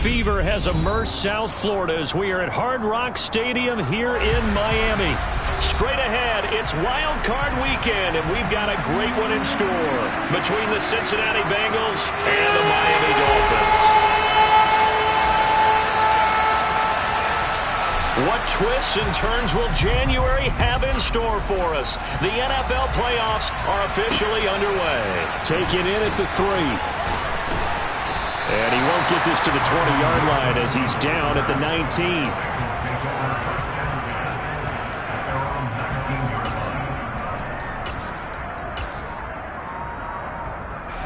fever has immersed South Florida as we are at Hard Rock Stadium here in Miami. Straight ahead, it's Wild Card Weekend, and we've got a great one in store between the Cincinnati Bengals and the Miami Dolphins. What twists and turns will January have in store for us? The NFL playoffs are officially underway. Taken in at the 3. And he won't get this to the 20-yard line as he's down at the 19.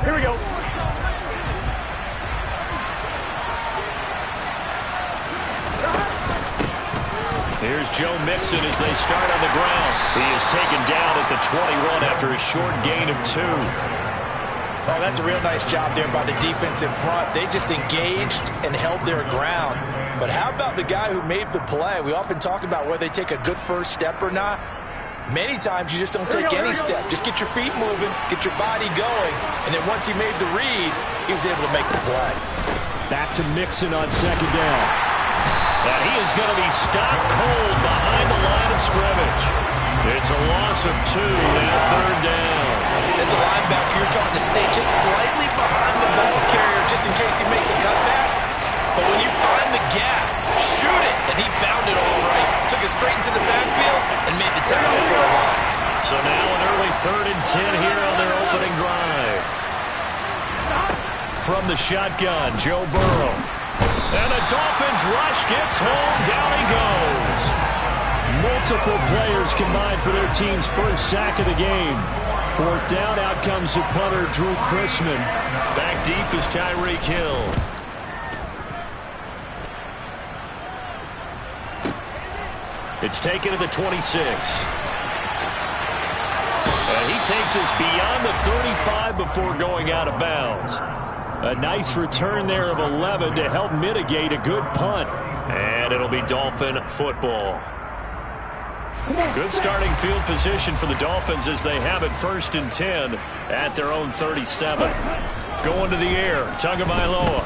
Here we go. Here's Joe Mixon as they start on the ground. He is taken down at the 21 after a short gain of 2. Oh, that's a real nice job there by the defense in front. They just engaged and held their ground. But how about the guy who made the play? We often talk about whether they take a good first step or not. Many times you just don't take any step. Just get your feet moving, get your body going, and then once he made the read, he was able to make the play. Back to Mixon on second down. And he is going to be stopped cold behind the line of scrimmage. It's a loss of 2 and a third down. As a linebacker, you're taught to stay just slightly behind the ball carrier just in case he makes a cutback. But when you find the gap, shoot it. And he found it all right. Took it straight into the backfield and made the tackle for a loss. So now an early 3rd and 10 here on their opening drive. From the shotgun, Joe Burrow. And the Dolphins rush gets home. Down he goes. Multiple players combined for their team's first sack of the game. 4th down, out comes the punter, Drew Chrisman. Back deep is Tyreek Hill. It's taken to the 26. And he takes us beyond the 35 before going out of bounds. A nice return there of 11 to help mitigate a good punt. And it'll be Dolphin football. Good starting field position for the Dolphins as they have it 1st and 10 at their own 37. Going to the air, Tagovailoa.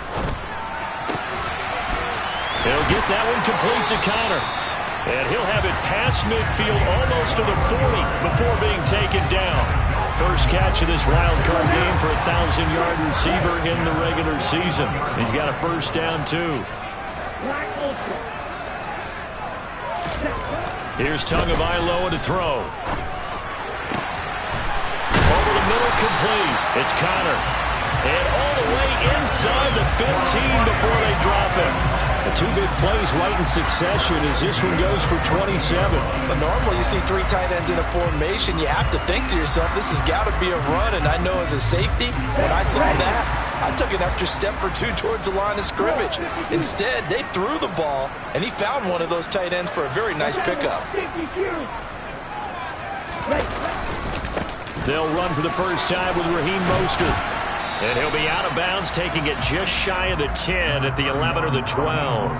He'll get that one complete to Connor. And he'll have it past midfield almost to the 40 before being taken down. First catch of this wild card game for a 1,000-yard receiver in the regular season. He's got a first down, too. Here's Tagovailoa to throw. Over the middle, complete. It's Connor. And all the way inside the 15 before they drop him. The 2 big plays right in succession as this one goes for 27. But normally you see 3 tight ends in a formation. You have to think to yourself, this has got to be a run. And I know as a safety, when I saw that, I took an extra step or 2 towards the line of scrimmage. Instead, they threw the ball, and he found one of those tight ends for a very nice pickup. They'll run for the first time with Raheem Mostert. And he'll be out of bounds, taking it just shy of the 10 at the 11 or the 12.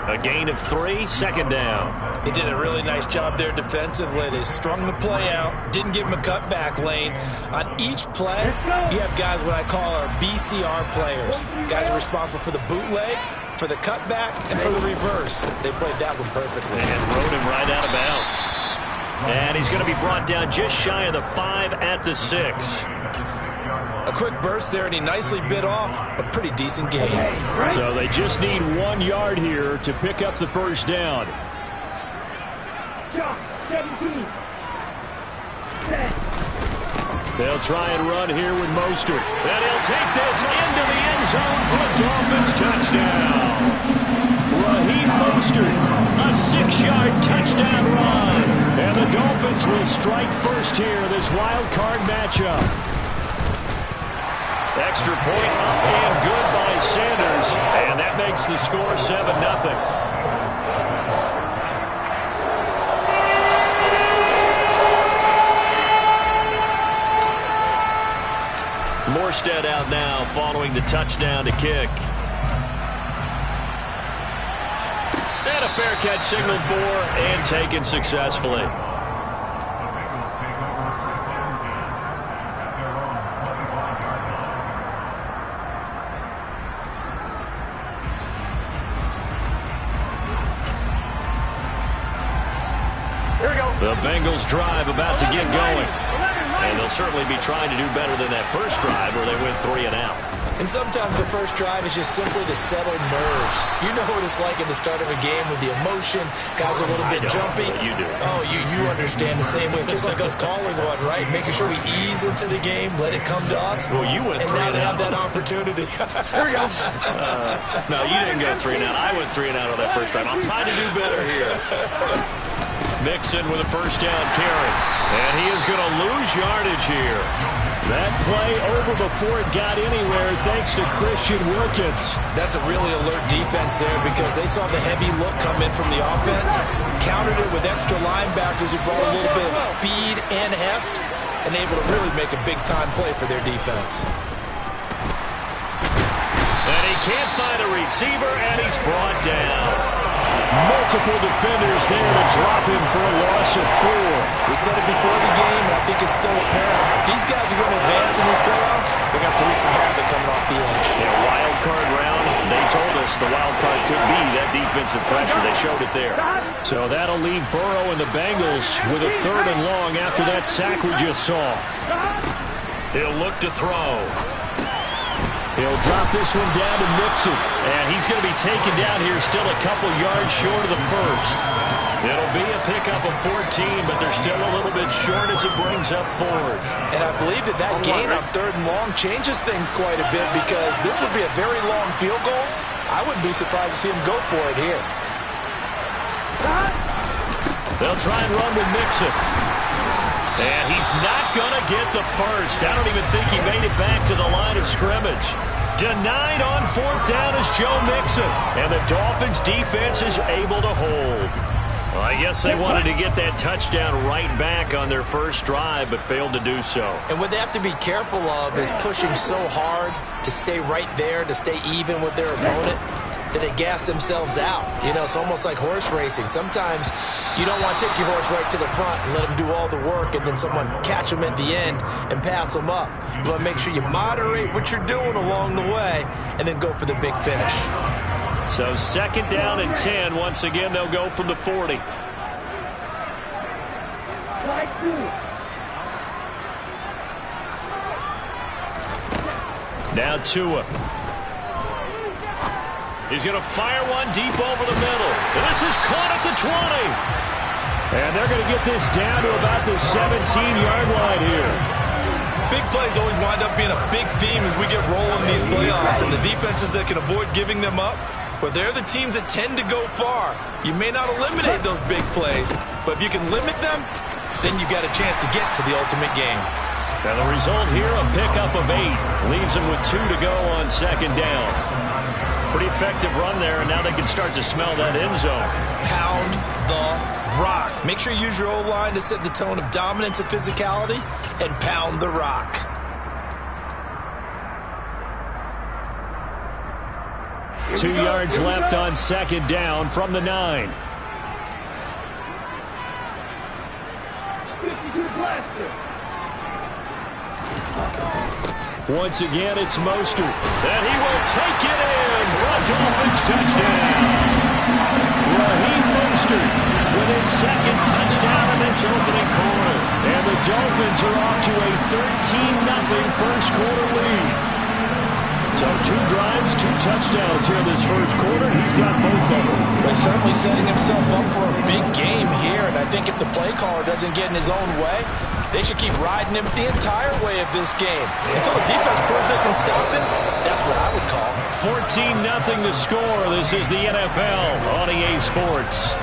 A gain of 3, 2nd down. They did a really nice job there defensively. They strung the play out, didn't give him a cutback lane. On each play, you have guys what I call our BCR players. Guys are responsible for the bootleg, for the cutback, and for the reverse. They played that one perfectly. And rode him right out of bounds. And he's going to be brought down just shy of the 5 at the 6. A quick burst there, and he nicely bit off a pretty decent gain. So they just need 1 yard here to pick up the first down. They'll try and run here with Mostert. And he'll take this into the end zone for a Dolphins touchdown. Raheem Mostert, a 6-yard touchdown run. And the Dolphins will strike first here, this wild card matchup. Extra point up and good by Sanders. And that makes the score 7-0. Morstead out now following the touchdown to kick. And a fair catch signaled for and taken successfully. The Bengals drive about to get going. And they'll certainly be trying to do better than that first drive where they went 3 and out. And sometimes the first drive is just simply to settle nerves. You know what it's like at the start of a game with the emotion. Guys are a little bit jumpy. You do. Oh, you understand the same way. It's just like us calling one, right? Making sure we ease into the game, let it come to us. Well, you went 3 and have out. that opportunity. Here we go. No, you didn't go 3 and out. I went 3 and out on that first drive. I'm trying to do better here. Mixon with a first down carry. And he is going to lose yardage here. That play over before it got anywhere thanks to Christian Wilkins. That's a really alert defense there because they saw the heavy look come in from the offense, countered it with extra linebackers who brought a little bit of speed and heft, and able to really make a big-time play for their defense. And he can't find a receiver, and he's brought down. Multiple defenders there to drop him for a loss of 4. We said it before the game, and I think it's still apparent. If these guys are going to advance in these playoffs, they're going to have to wreak some havoc coming off the edge. Yeah, wild card round. They told us the wild card could be that defensive pressure. They showed it there. So that'll leave Burrow and the Bengals with a 3rd and long after that sack we just saw. He'll look to throw. He'll drop this one down to Mixon. And he's going to be taken down here still a couple yards short of the first. It'll be a pickup of 14, but they're still a little bit short as it brings up 4th. And I believe that gain on 3rd and long changes things quite a bit because this would be a very long field goal. I wouldn't be surprised to see him go for it here. They'll try and run with Mixon. And he's not going to get the first. I don't even think he made it back to the line of scrimmage. Denied on 4th down is Joe Mixon. And the Dolphins' defense is able to hold. Well, I guess they wanted to get that touchdown right back on their first drive, but failed to do so. And what they have to be careful of is pushing so hard to stay right there, to stay even with their opponent, that they gas themselves out. You know, it's almost like horse racing. Sometimes you don't want to take your horse right to the front and let him do all the work and then someone catch him at the end and pass him up. You want to make sure you moderate what you're doing along the way and then go for the big finish. So 2nd down and 10. Once again, they'll go from the 40. Now Tua. He's going to fire one deep over the middle. And this is caught at the 20. And they're going to get this down to about the 17-yard line here. Big plays always wind up being a big theme as we get rolling these playoffs. And the defenses that can avoid giving them up, but they're the teams that tend to go far. You may not eliminate those big plays, but if you can limit them, then you got a chance to get to the ultimate game. And the result here, a pickup of 8. Leaves them with 2 to go on 2nd down. Pretty effective run there, and now they can start to smell that end zone. Pound the rock. Make sure you use your O-line to set the tone of dominance and physicality, and pound the rock. Two yards left on 2nd down from the 9. Once again, it's Mostert. And he will take it in for a Dolphins touchdown. Raheem Mostert with his 2nd touchdown in this opening quarter. And the Dolphins are off to a 13-0 first quarter lead. So 2 drives, 2 touchdowns here this first quarter. He's got both of them. But certainly setting himself up for a big game here. And I think if the play caller doesn't get in his own way, they should keep riding him the entire way of this game. Until the defense proves they can stop him, that's what I would call. 14-0 the score. This is the NFL on EA Sports.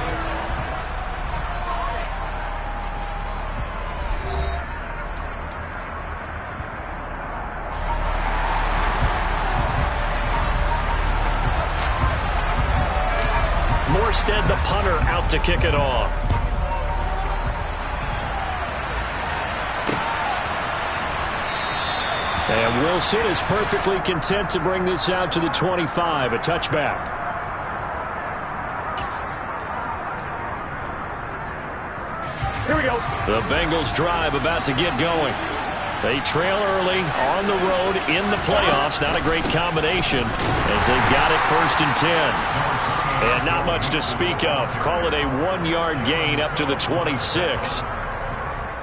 Morstead, the punter, out to kick it off. And Wilson is perfectly content to bring this out to the 25, a touchback. Here we go. The Bengals drive about to get going. They trail early on the road in the playoffs. Not a great combination as they've got it 1st and 10. And not much to speak of. Call it a 1-yard gain up to the 26.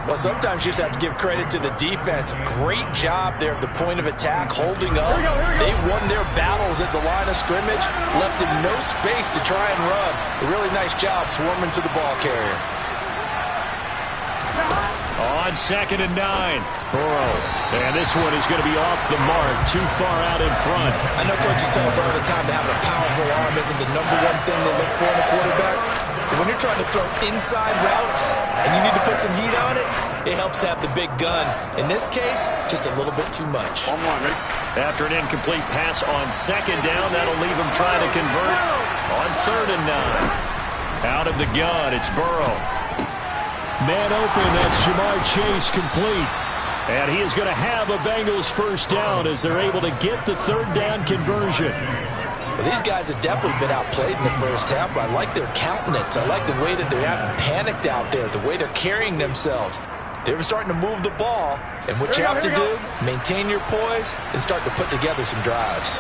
Well, sometimes you just have to give credit to the defense. Great job there at the point of attack, holding up. They won their battles at the line of scrimmage, left in no space to try and run. A really nice job swarming to the ball carrier. On 2nd and 9, Burrow. And this one is going to be off the mark, too far out in front. I know coaches tell us all the time that having a powerful arm isn't the #1 thing they look for in a quarterback. But when you're trying to throw inside routes and you need to put some heat on it, it helps to have the big gun. In this case, just a little bit too much. After an incomplete pass on 2nd down, that'll leave him trying to convert on 3rd and 9. Out of the gun, it's Burrow. Man open, that's Jamar Chase complete. And he is going to have a Bengals first down as they're able to get the 3rd down conversion. Well, these guys have definitely been outplayed in the first half, but I like their countenance. I like the way that they're having panicked out there, the way they're carrying themselves. They were starting to move the ball, and what you have to do, maintain your poise and start to put together some drives.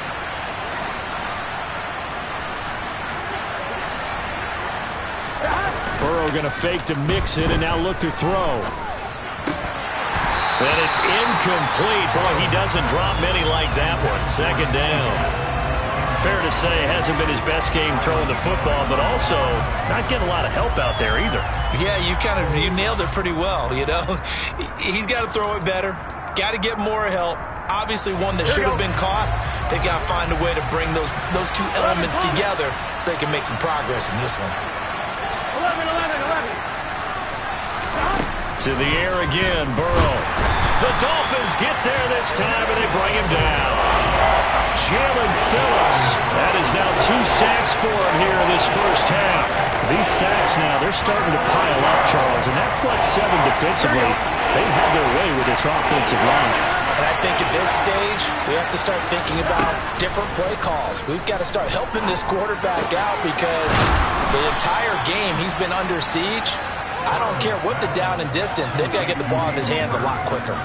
Burrow going to fake to mix it and now look to throw. And it's incomplete. Boy, he doesn't drop many like that one. 2nd down. Fair to say, hasn't been his best game throwing the football, but also not getting a lot of help out there either. Yeah, you nailed it pretty well, you know. He's got to throw it better. Got to get more help. Obviously one that should have been caught. They got to find a way to bring those two elements together so they can make some progress in this one. To the air again, Burrow. The Dolphins get there this time, and they bring him down. Jalen Phillips. That is now 2 sacks for him here in this first half. These sacks now, they're starting to pile up, Charles, and that front 7 defensively, they have their way with this offensive line. And I think at this stage, we have to start thinking about different play calls. We've got to start helping this quarterback out because the entire game he's been under siege. I don't care what the down and distance. They've got to get the ball in his hands a lot quicker.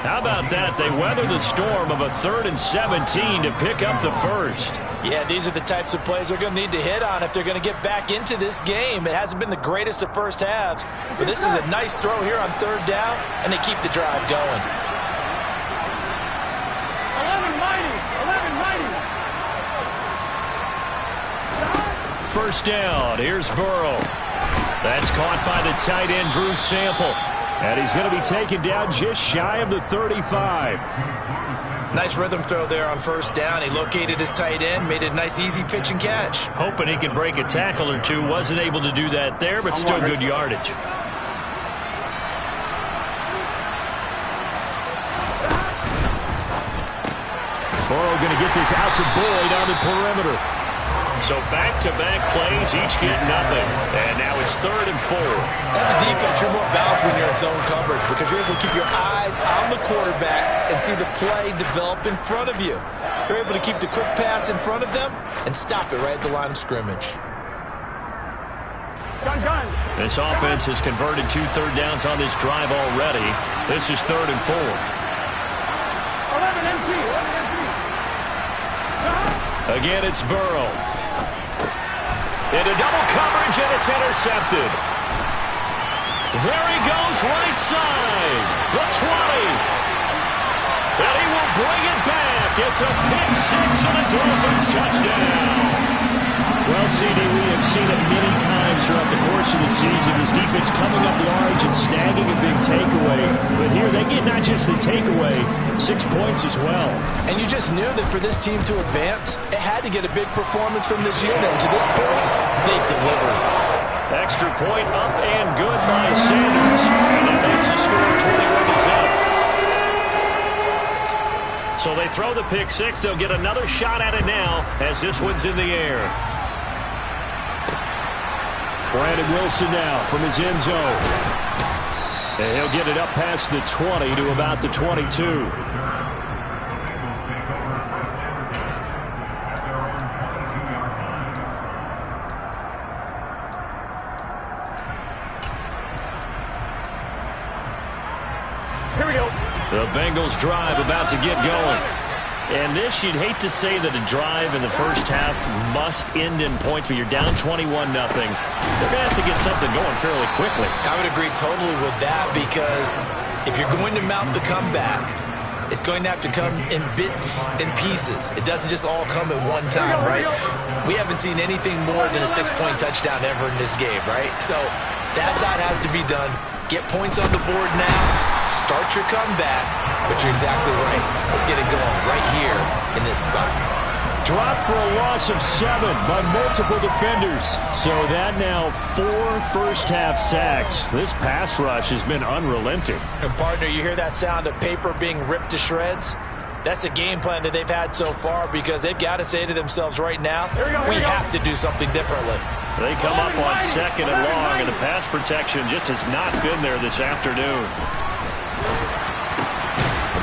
How about that? They weather the storm of a 3rd and 17 to pick up the first. Yeah, these are the types of plays they're going to need to hit on if they're going to get back into this game. It hasn't been the greatest of first halves, but this is a nice throw here on 3rd down, and they keep the drive going. 11 mighty. First down. Here's Burrow. That's caught by the tight end, Drew Sample. And he's going to be taken down just shy of the 35. Nice rhythm throw there on 1st down. He located his tight end, made a nice easy pitch and catch. Hoping he could break a tackle or two. Wasn't able to do that there, but still good yardage. Burrow going to get this out to Boyd on the perimeter. So back-to-back plays, each get nothing. And now it's 3rd and 4. As a defense, you're more balanced when you're in zone coverage because you're able to keep your eyes on the quarterback and see the play develop in front of you. You're able to keep the quick pass in front of them and stop it right at the line of scrimmage. This offense has converted 2 third downs on this drive already. This is 3rd and 4. 11 MP. Again, it's Burrow. Into double coverage, and it's intercepted. There he goes, right side. The 20. And he will bring it back. It's a pick 6 and a Dolphins touchdown. Well, CD, we have seen it many times throughout the course of the season. This defense coming up large and snagging a big takeaway. But here they get not just the takeaway, 6 points as well. And you just knew that for this team to advance, it had to get a big performance from this unit. And to this point, they've delivered. Extra point up and good by Sanders. And that makes the score 21-7. So they throw the pick 6. They'll get another shot at it now as this one's in the air. Brandon Wilson now from his end zone. And he'll get it up past the 20 to about the 22. Here we go. The Bengals drive about to get going. And this, you'd hate to say that a drive in the first half must end in points, but you're down 21-0. They're going to have to get something going fairly quickly. I would agree totally with that, because if you're going to mount the comeback, it's going to have to come in bits and pieces. It doesn't just all come at one time, right? We haven't seen anything more than a 6-point touchdown ever in this game, right? So that's how it has to be done. Get points on the board now. Start your comeback. But you're exactly right. Let's get it going right here in this spot. Dropped for a loss of 7 by multiple defenders. So that now 4 first-half sacks. This pass rush has been unrelenting. And partner, you hear that sound of paper being ripped to shreds? That's a game plan that they've had so far, because they've got to say to themselves right now, we have to do something differently. They come up on 2nd and long, and the pass protection just has not been there this afternoon.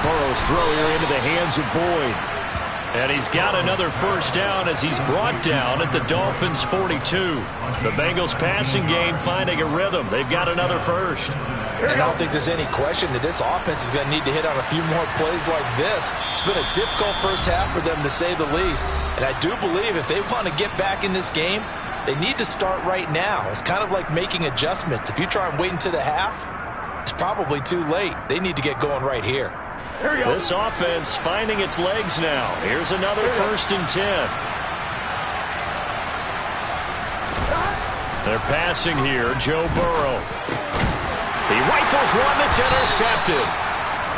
Burrow's throw here into the hands of Boyd. And he's got another first down as he's brought down at the Dolphins' 42. The Bengals passing game finding a rhythm. They've got another first. And I don't think there's any question that this offense is going to need to hit on a few more plays like this. It's been a difficult first half for them, to say the least. And I do believe if they want to get back in this game, they need to start right now. It's kind of like making adjustments. If you try and wait until the half, it's probably too late. They need to get going right here. This offense finding its legs now. Here's another 1st and 10. They're passing here. Joe Burrow. He rifles one that's intercepted.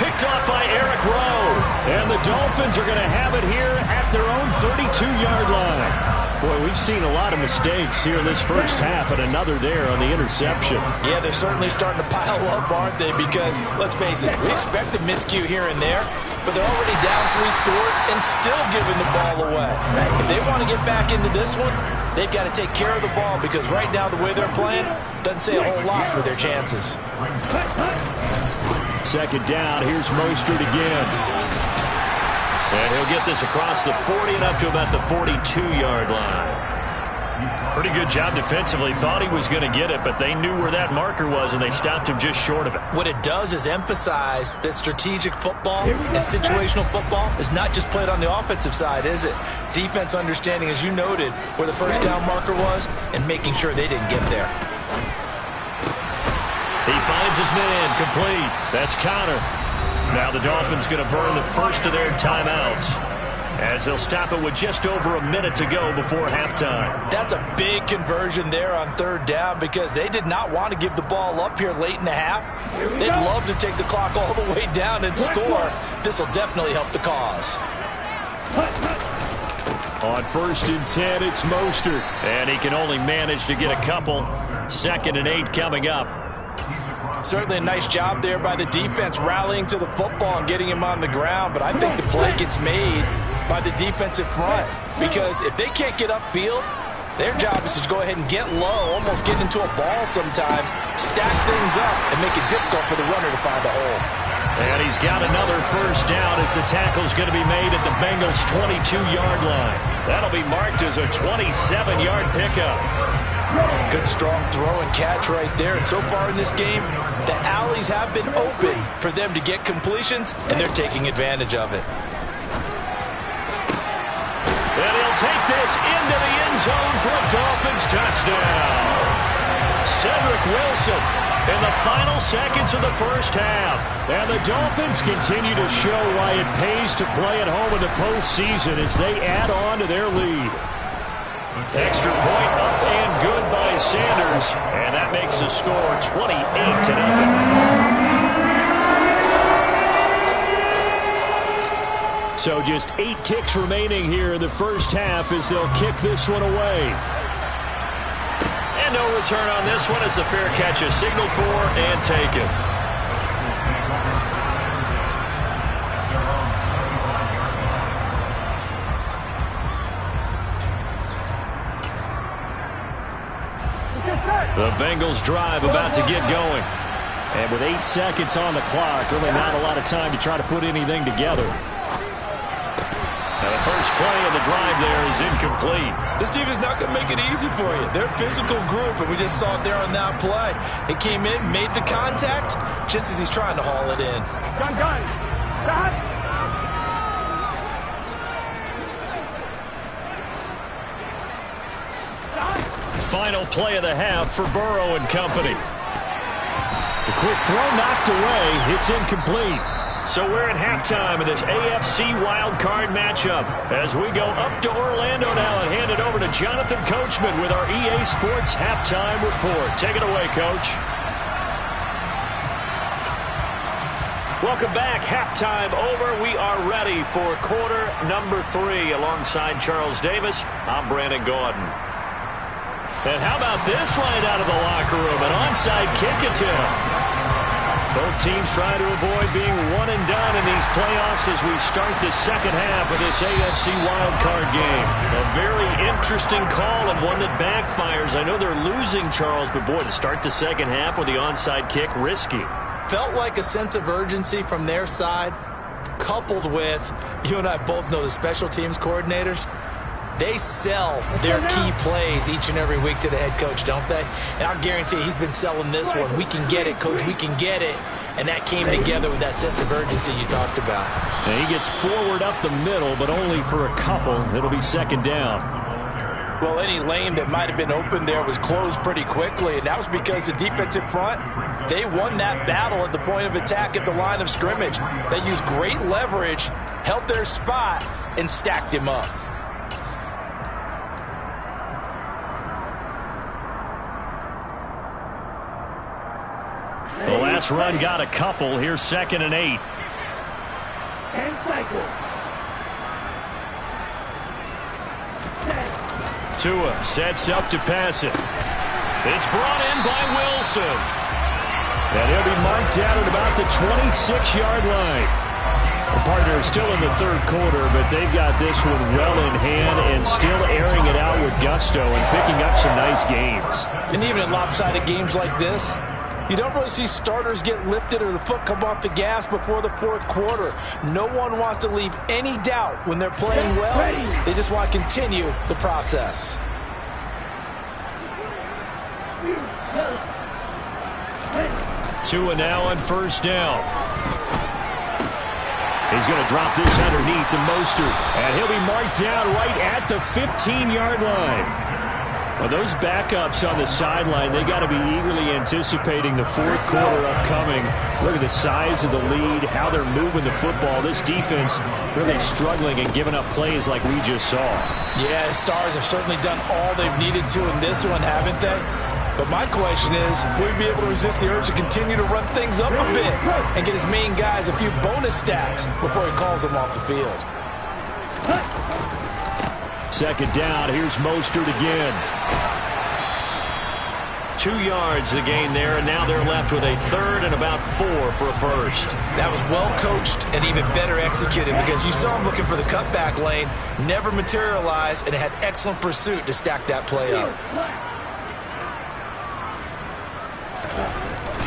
Picked off by Eric Rowe. And the Dolphins are going to have it here at their own 32-yard line. Boy, we've seen a lot of mistakes here in this first half, and another there on the interception. Yeah, they're certainly starting to pile up, aren't they? Because, let's face it, we expect a miscue here and there, but they're already down 3 scores and still giving the ball away. If they want to get back into this one, they've got to take care of the ball, because right now the way they're playing doesn't say a whole lot for their chances. 2nd down, here's Mostert again. And he'll get this across the 40 and up to about the 42-yard line. Pretty good job defensively. Thought he was going to get it, but they knew where that marker was, and they stopped him just short of it. What it does is emphasize that strategic football and situational football is not just played on the offensive side, is it? Defense understanding, as you noted, where the first down marker was and making sure they didn't get there. He finds his man complete. That's Connor. Now the Dolphins going to burn the first of their timeouts, as they'll stop it with just over a minute to go before halftime. That's a big conversion there on 3rd down, because they did not want to give the ball up here late in the half. They'd love to take the clock all the way down and score. This will definitely help the cause. On 1st and 10, it's Mostert, and he can only manage to get a couple. 2nd and 8 coming up. Certainly a nice job there by the defense, rallying to the football and getting him on the ground. But I think the play gets made by the defensive front, because if they can't get upfield, their job is to go ahead and get low, almost get into a ball sometimes, stack things up, and make it difficult for the runner to find a hole. And he's got another first down as the tackle's going to be made at the Bengals' 22-yard line. That'll be marked as a 27-yard pickup. Good strong throw and catch right there. And so far in this game, the alleys have been open for them to get completions, and they're taking advantage of it. And he'll take this into the end zone for a Dolphins touchdown. Cedric Wilson in the final seconds of the first half. And the Dolphins continue to show why it pays to play at home in the postseason as they add on to their lead. Extra point up and good by Sanders. And that makes the score 28-0. So just 8 ticks remaining here in the first half as they'll kick this one away. And no return on this one as the fair catch is signaled for and taken. The Bengals drive about to get going. And with 8 seconds on the clock, really not a lot of time to try to put anything together. And the first play of the drive there is incomplete. This team is not going to make it easy for you. They're a physical group, and we just saw it there on that play. It came in, made the contact, just as he's trying to haul it in. final play of the half for Burrow and company. The quick throw knocked away. It's incomplete. So we're at halftime of this AFC wildcard matchup as we go up to Orlando now and hand it over to Jonathan Coachman with our EA Sports Halftime Report. Take it away, Coach. Welcome back. Halftime over. We are ready for quarter number 3 alongside Charles Davis. I'm Brandon Gaudin. And how about this right out of the locker room? An onside kick attempt. Both teams trying to avoid being one and done in these playoffs as we start the second half of this AFC wildcard game. A very interesting call and one that backfires. I know they're losing, Charles, but boy, to start the second half with the onside kick, risky. Felt like a sense of urgency from their side, coupled with, you and I both know the special teams coordinators, they sell their key plays each and every week to the head coach, don't they? And I'll guarantee he's been selling this one. We can get it, coach, we can get it. And that came together with that sense of urgency you talked about. And he gets forward up the middle, but only for a couple. It'll be second down. Well, any lane that might have been open there was closed pretty quickly, and that was because the defensive front, they won that battle at the point of attack at the line of scrimmage. They used great leverage, held their spot, and stacked him up. The last run got a couple. Here's 2nd and 8. And cycle. Tua sets up to pass it. It's brought in by Wilson. And he'll be marked out at about the 26-yard line. The partner is still in the third quarter, but they've got this one well in hand and still airing it out with gusto and picking up some nice gains. And even in lopsided games like this, you don't really see starters get lifted or the foot come off the gas before the fourth quarter. No one wants to leave any doubt when they're playing well. They just want to continue the process. Tua now on first down. He's going to drop this underneath to Mostert, and he'll be marked down right at the 15-yard line. Well, those backups on the sideline, they got to be eagerly anticipating the fourth quarter upcoming. Look at the size of the lead, how they're moving the football. This defense really struggling and giving up plays like we just saw. Yeah, Stars have certainly done all they've needed to in this one, haven't they? But my question is, will he be able to resist the urge to continue to run things up a bit and get his main guys a few bonus stats before he calls them off the field? Second down, here's Mostert again. 2 yards the gain there, and now they're left with a third and about 4 for a first. That was well coached and even better executed because you saw him looking for the cutback lane, never materialized, and had excellent pursuit to stack that play up.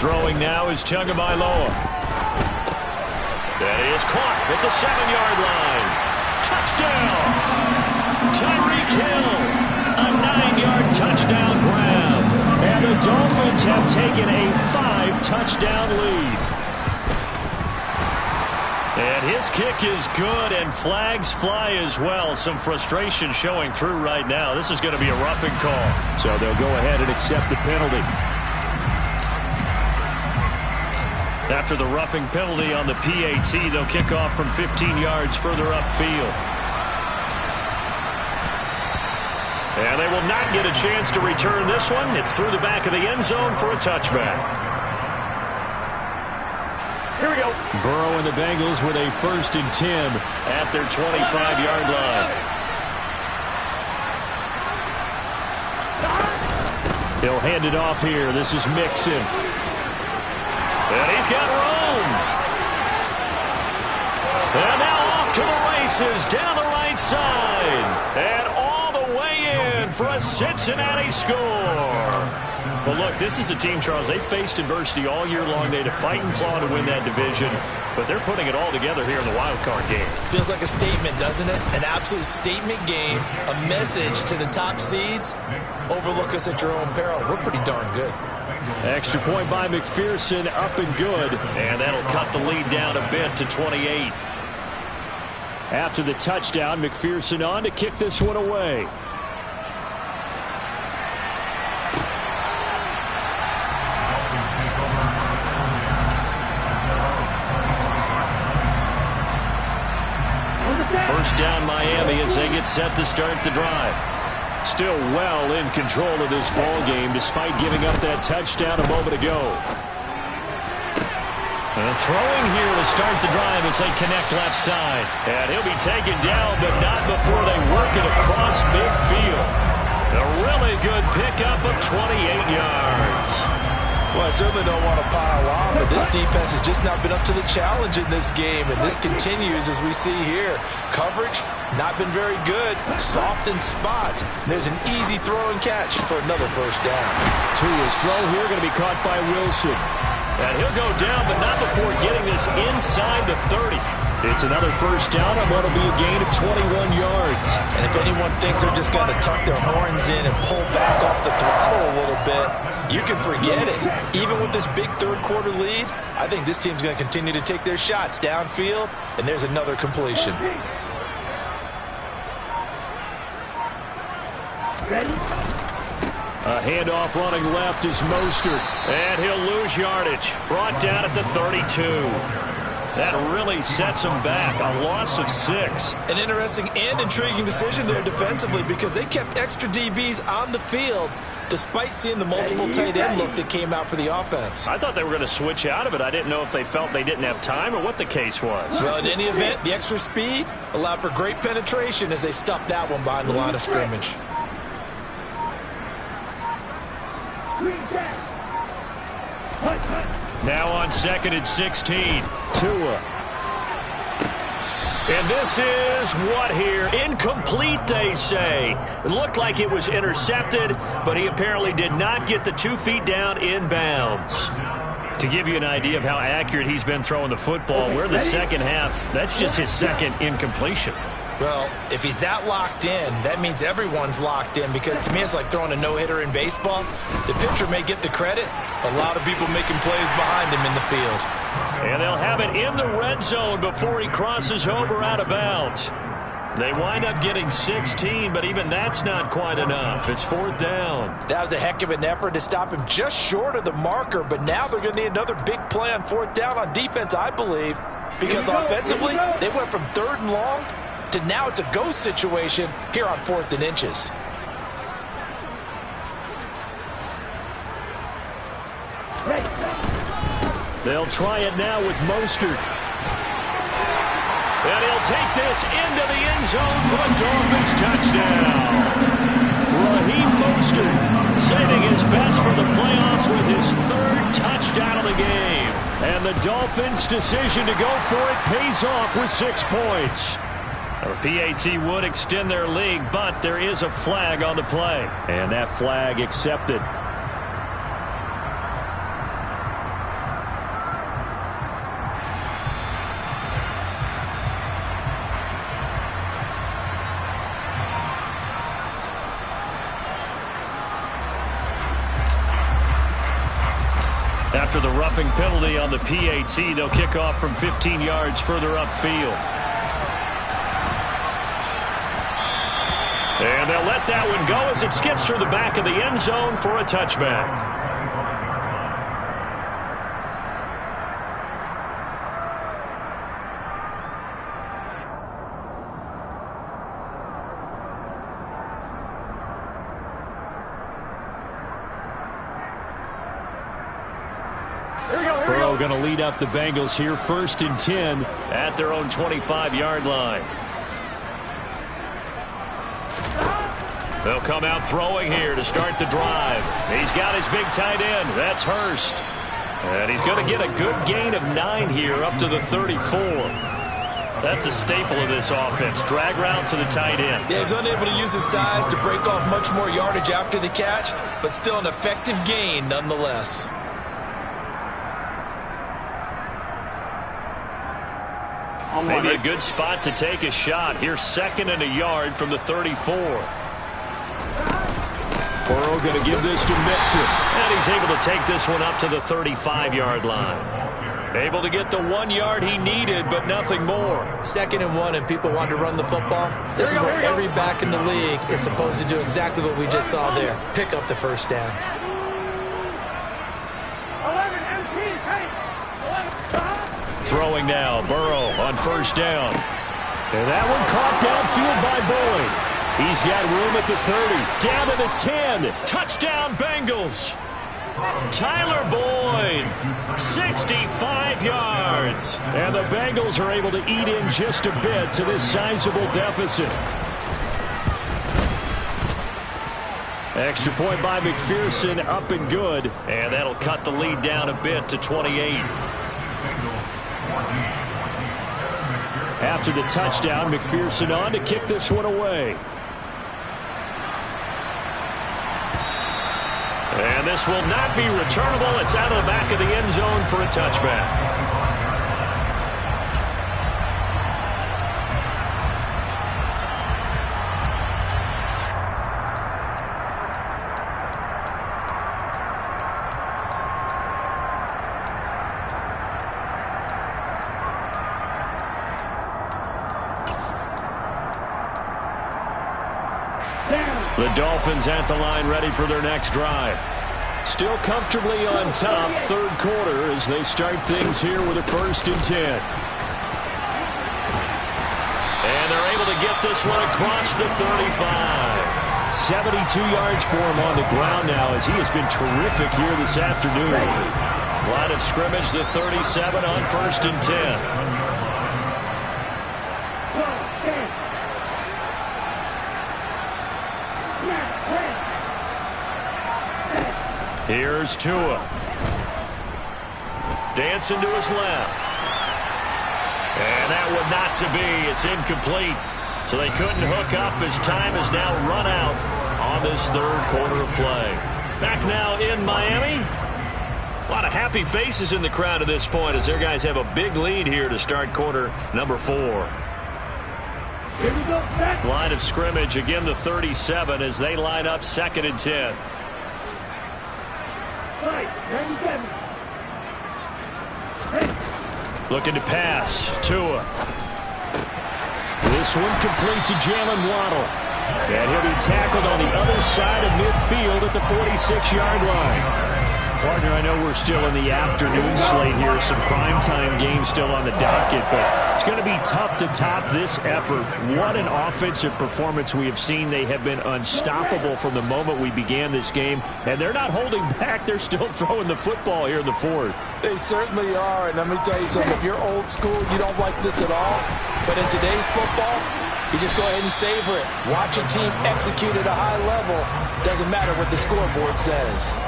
Throwing now is Tagovailoa. That is caught at the 7-yard line. Touchdown! Tyreek Hill, a 9-yard touchdown grab. And the Dolphins have taken a 5-touchdown lead. And his kick is good, and flags fly as well. Some frustration showing through right now. This is going to be a roughing call. So they'll go ahead and accept the penalty. After the roughing penalty on the PAT, they'll kick off from 15 yards further upfield. And they will not get a chance to return this one. It's through the back of the end zone for a touchback. Here we go. Burrow and the Bengals with a 1st and 10 at their 25-yard line. He'll hand it off here. This is Mixon. And he's got room. And now off to the races down the right side. And all the way in for a Cincinnati score. Well, look, this is a team, Charles, they faced adversity all year long. They had to fight and claw to win that division, but they're putting it all together here in the wild card game. Feels like a statement, doesn't it? An absolute statement game, a message to the top seeds. Overlook us at your own peril. We're pretty darn good. Extra point by McPherson, up and good, and that'll cut the lead down a bit to 28. After the touchdown, McPherson on to kick this one away. as they get set to start the drive. Still well in control of this ball game despite giving up that touchdown a moment ago. Throwing here to start the drive as they connect left side. And he'll be taken down, but not before they work it across midfield. A really good pickup of 28 yards. Well, I certainly don't want to pile on, but this defense has just not been up to the challenge in this game, and this continues as we see here. Coverage, not been very good. Soft in spots. There's an easy throw and catch for another first down. Tua's throw here going to be caught by Wilson. And he'll go down, but not before getting this inside the 30. It's another first down on what will be a gain of 21 yards. And if anyone thinks they're just going to tuck their horns in and pull back off the throttle a little bit, you can forget it. Even with this big third-quarter lead, I think this team's going to continue to take their shots downfield, and there's another completion. A handoff running left is Mostert, and he'll lose yardage. Brought down at the 32. That really sets him back. A loss of 6. An interesting and intriguing decision there defensively because they kept extra DBs on the field despite seeing the multiple tight end look that came out for the offense. I thought they were going to switch out of it. I didn't know if they felt they didn't have time or what the case was. Well, in any event, the extra speed allowed for great penetration as they stuffed that one behind the line of scrimmage. Now on 2nd and 16. Tua. And this is what here? Incomplete, they say. It looked like it was intercepted, but he apparently did not get the 2 feet down in bounds. To give you an idea of how accurate he's been throwing the football, we're in the second half. That's just his second incompletion. Well, if he's that locked in, that means everyone's locked in because to me it's like throwing a no-hitter in baseball. The pitcher may get the credit, a lot of people making plays behind him in the field. And they'll have it in the red zone before he crosses over out of bounds. They wind up getting 16, but even that's not quite enough. It's 4th down. That was a heck of an effort to stop him just short of the marker, but now they're going to need another big play on 4th down on defense, I believe, because offensively they went from 3rd and long to now it's a go situation here on 4th and inches. They'll try it now with Mostert. And he'll take this into the end zone for a Dolphins touchdown. Raheem Mostert saving his best for the playoffs with his 3rd touchdown of the game. And the Dolphins' decision to go for it pays off with 6 points. A PAT would extend their lead, but there is a flag on the play. And that flag accepted. After the roughing penalty on the PAT, they'll kick off from 15 yards further upfield. And they'll let that one go as it skips through the back of the end zone for a touchback. Burrow going to lead up the Bengals here, 1st and 10 at their own 25-yard line. They'll come out throwing here to start the drive. He's got his big tight end. That's Hurst. And he's going to get a good gain of 9 here up to the 34. That's a staple of this offense. Drag route to the tight end. Yeah, he's unable to use his size to break off much more yardage after the catch, but still an effective gain nonetheless. Maybe a good spot to take a shot. Here's 2nd and a yard from the 34. Burrow going to give this to Mixon. And he's able to take this one up to the 35-yard line. Able to get the 1 yard he needed, but nothing more. 2nd and 1, and people want to run the football. This is where every back in the league is supposed to do exactly what we just saw there. Pick up the first down. Throwing now, Burrow on 1st down. And that one caught downfield by Boyd. He's got room at the 30. Down to the 10. Touchdown, Bengals. Tyler Boyd, 65 yards. And the Bengals are able to eat in just a bit to this sizable deficit. Extra point by McPherson, up and good. And that'll cut the lead down a bit to 28. After the touchdown, McPherson on to kick this one away. And this will not be returnable. It's out of the back of the end zone for a touchback. The Dolphins at the line, ready for their next drive. Still comfortably on top, third quarter, as they start things here with a 1st and 10. And they're able to get this one across the 35. 72 yards for him on the ground now, as he has been terrific here this afternoon. Line of scrimmage, the 37 on 1st and 10. Here's Tua. Dancing to his left. And that one not to be. It's incomplete. So they couldn't hook up as time is now run out on this third quarter of play. Back now in Miami. A lot of happy faces in the crowd at this point as their guys have a big lead here to start quarter number 4. Here we go, back. Line of scrimmage, again the 37 as they line up 2nd and 10. Looking to pass. Tua. This one complete to Jalen Waddle. And he'll be tackled on the other side of midfield at the 46-yard line. Partner, I know we're still in the afternoon slate here. Some primetime games still on the docket, but it's going to be tough to top this effort. What an offensive performance we have seen. They have been unstoppable from the moment we began this game, and they're not holding back. They're still throwing the football here in the 4th. They certainly are, and let me tell you something. If you're old school, you don't like this at all. But in today's football, you just go ahead and savor it. Watch a team execute at a high level. Doesn't matter what the scoreboard says.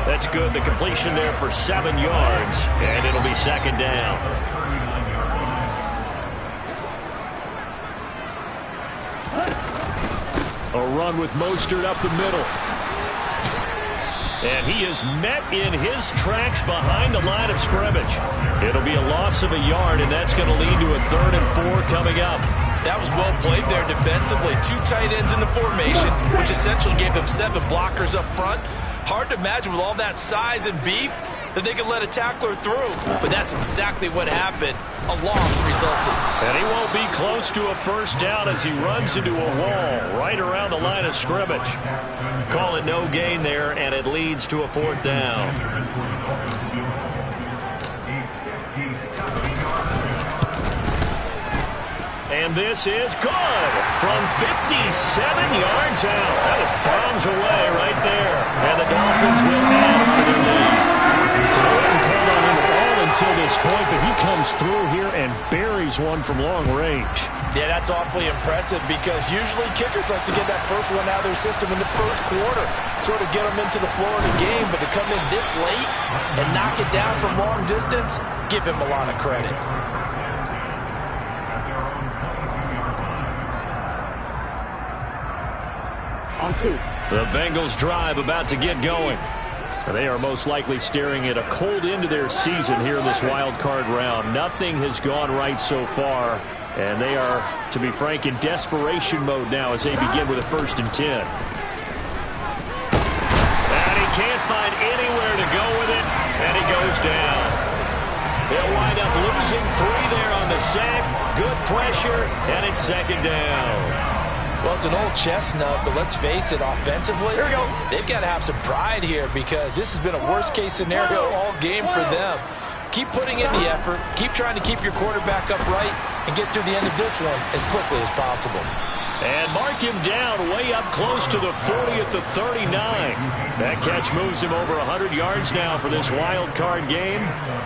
That's good. The completion there for 7 yards, and it'll be 2nd down. A run with Mostert up the middle. And he is met in his tracks behind the line of scrimmage. It'll be a loss of a yard, and that's going to lead to a 3rd and 4 coming up. That was well played there defensively. 2 tight ends in the formation, which essentially gave them 7 blockers up front. Hard to imagine with all that size and beef that they could let a tackler through. But that's exactly what happened. A loss resulted. And he won't be close to a 1st down as he runs into a wall right around the line of scrimmage. Call it no gain there, and it leads to a 4th down. And this is good from 57 yards out. That was bombs away right there. And the Dolphins will add on to their lead. So they haven't called on him at all until this point, but he comes through here and buries one from long range. Yeah, that's awfully impressive because usually kickers like to get that first one out of their system in the first quarter, sort of get them into the flow of the game, but to come in this late and knock it down from long distance, give him a lot of credit. The Bengals drive about to get going. They are most likely staring at a cold end to their season here in this wild card round. Nothing has gone right so far, and they are, to be frank, in desperation mode now as they begin with a 1st and 10. And he can't find anywhere to go with it, and he goes down. They'll wind up losing 3 there on the sack. Good pressure, and it's 2nd down. Well, it's an old chestnut, but let's face it, offensively, here we go. They've got to have some pride here because this has been a worst-case scenario all game for them. keep putting in the effort, keep trying to keep your quarterback upright, and get through the end of this one as quickly as possible. And mark him down way up close to the 40 at the 39. That catch moves him over 100 yards now for this wild card game.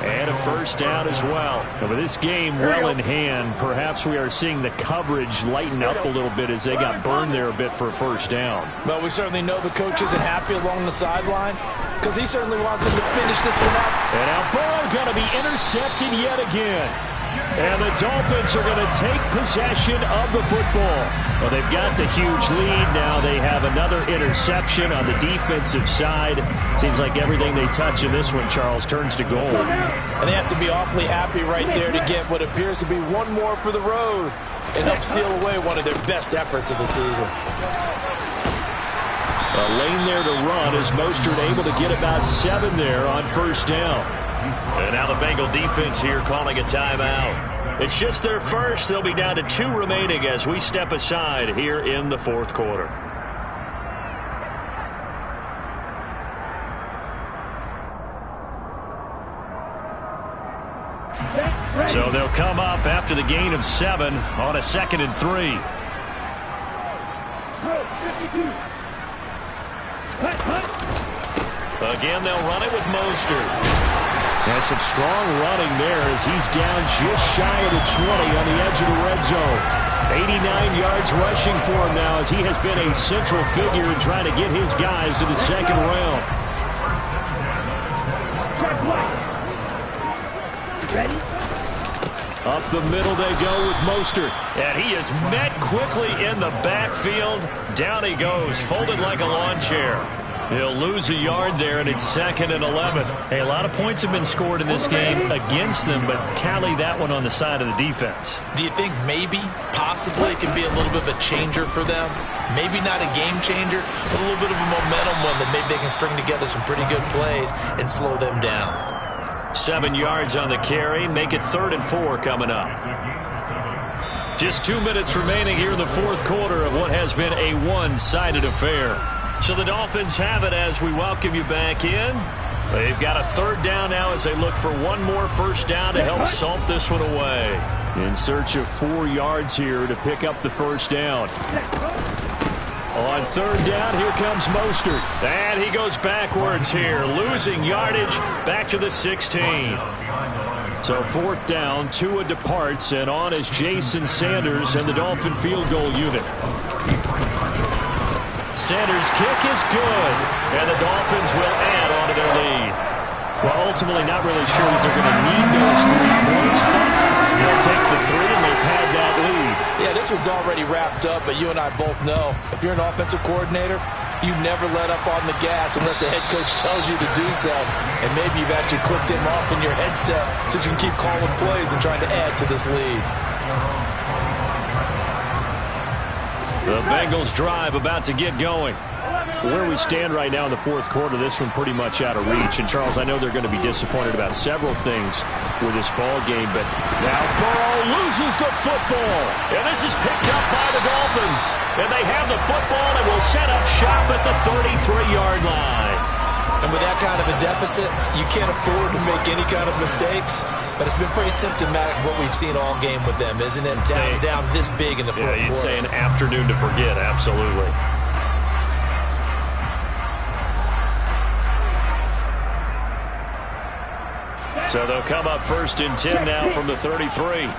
And a first down as well. And with this game well in hand, perhaps we are seeing the coverage lighten up a little bit as they got burned there a bit for a first down. Well, we certainly know the coach isn't happy along the sideline because he certainly wants him to finish this one up. And now Burrow going to be intercepted yet again. And the Dolphins are going to take possession of the football. Well, they've got the huge lead. Now they have another interception on the defensive side. Seems like everything they touch in this one, Charles, turns to gold. And they have to be awfully happy right there to get what appears to be one more for the road and help seal away one of their best efforts of the season. A lane there to run as Mostert able to get about 7 there on first down. And now the Bengal defense here calling a timeout. It's just their first. They'll be down to 2 remaining as we step aside here in the fourth quarter. So they'll come up after the gain of 7 on a 2nd and 3. Again, they'll run it with Mostert. And some strong running there as he's down just shy of the 20 on the edge of the red zone. 89 yards rushing for him now as he has been a central figure in trying to get his guys to the second round. Ready? Up the middle they go with Mostert. And he is met quickly in the backfield. Down he goes, folded like a lawn chair. He'll lose a yard there, and it's 2nd and 11. Hey, a lot of points have been scored in this game against them, but tally that one on the side of the defense. Do you think maybe, possibly, it can be a little bit of a changer for them? Maybe not a game changer, but a little bit of a momentum one that maybe they can string together some pretty good plays and slow them down. 7 yards on the carry. Make it 3rd and 4 coming up. Just 2 minutes remaining here in the fourth quarter of what has been a one-sided affair. So the Dolphins have it as we welcome you back in. They've got a 3rd down now as they look for one more first down to help salt this one away. In search of 4 yards here to pick up the first down. On 3rd down, here comes Mostert. And he goes backwards here, losing yardage back to the 16. So 4th down, Tua departs, and on is Jason Sanders and the Dolphin field goal unit. Sanders' kick is good, and the Dolphins will add on to their lead. Well, ultimately not really sure that they're going to need those 3 points, but they'll take the 3 and they've had that lead. Yeah, this one's already wrapped up, but you and I both know if you're an offensive coordinator, you never let up on the gas unless the head coach tells you to do so. And maybe you've actually clicked him off in your headset so you can keep calling plays and trying to add to this lead. The Bengals drive about to get going. Where we stand right now in the fourth quarter, this one pretty much out of reach. And, Charles, I know they're going to be disappointed about several things with this ball game, but now Burrow loses the football. And this is picked up by the Dolphins. And they have the football and will set up shop at the 33-yard line. And with that kind of a deficit, you can't afford to make any kind of mistakes. But it's been pretty symptomatic of what we've seen all game with them, isn't it? Down this big in the fourth quarter. Yeah, you'd say an afternoon to forget, absolutely. So they'll come up 1st and 10 now from the 33.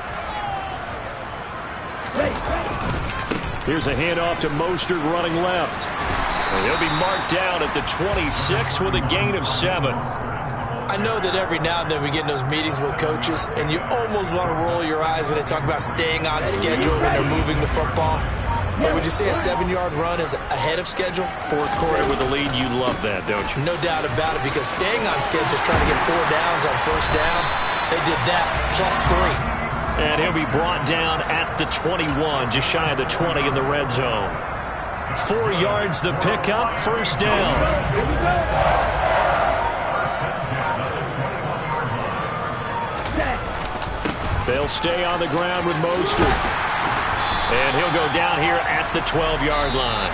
Here's a handoff to Mostert running left. And he'll be marked down at the 26 with a gain of 7. I know that every now and then we get in those meetings with coaches, and you almost want to roll your eyes when they talk about staying on schedule when they're moving the football. But would you say a 7-yard run is ahead of schedule? Fourth quarter with the lead, you love that, don't you? No doubt about it, because staying on schedule is trying to get 4 downs on first down. They did that plus 3. And he'll be brought down at the 21, just shy of the 20 in the red zone. 4 yards the pickup, first down. They'll stay on the ground with Mostert. And he'll go down here at the 12-yard line.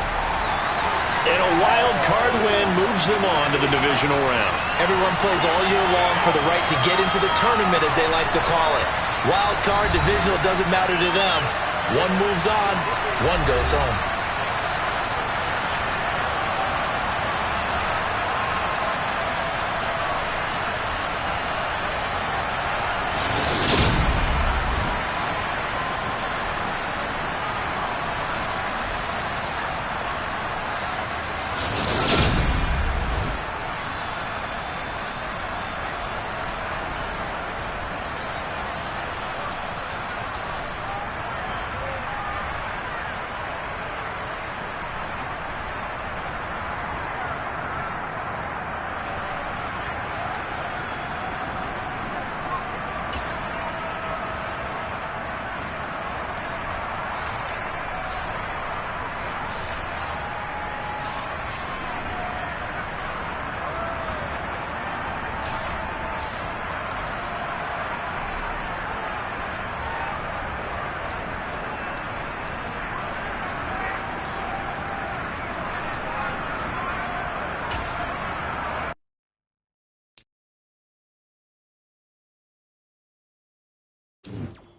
And a wild card win moves them on to the divisional round. Everyone plays all year long for the right to get into the tournament, as they like to call it. Wild card, divisional, doesn't matter to them. One moves on, one goes home. Dolphin.